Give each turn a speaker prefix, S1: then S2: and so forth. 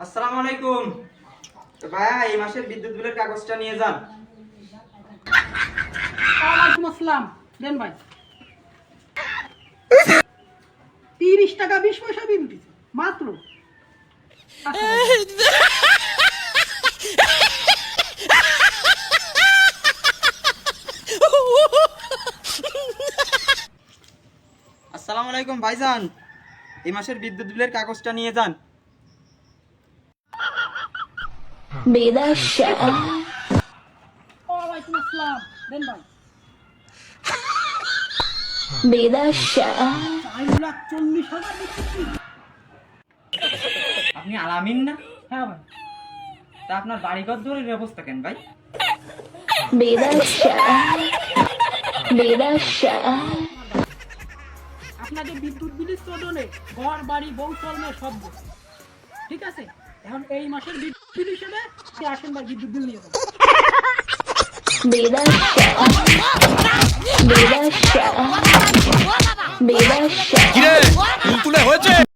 S1: আসসালামু আলাইকুম ভাইয়া, এই মাসের বিদ্যুৎ বিলের কাগজটা নিয়ে যান।
S2: ওয়ালাইকুম আসসালাম। দেন ভাই। 30 টাকা 20 পয়সা বিল দিছে মাত্র।
S1: আসসালামু আলাইকুম ভাইজান, এই মাসের বিদ্যুৎ বিলের কাগজটা নিয়ে যান।
S2: ওয়ালাইকুম আসসালাম। দেন ভাই। 4,40,000 দিচ্ছি।
S1: আপনি আলামিন না?
S2: হ্যাঁ ভাই।
S1: তা আপনার বাড়িঘর দূরের ব্যবস্থা কেন ভাই?
S2: আপনাদের বিদ্যুৎ বিলের চোদনে ঘর বাড়ি বউ চলবে সব গেছে। ঠিক আছে, এখন এই মাসের বিদ্যুৎ বিল হিসেবে আপনি আসেন ভাই, বিদ্যুৎ বিল নিয়ে যাবেন।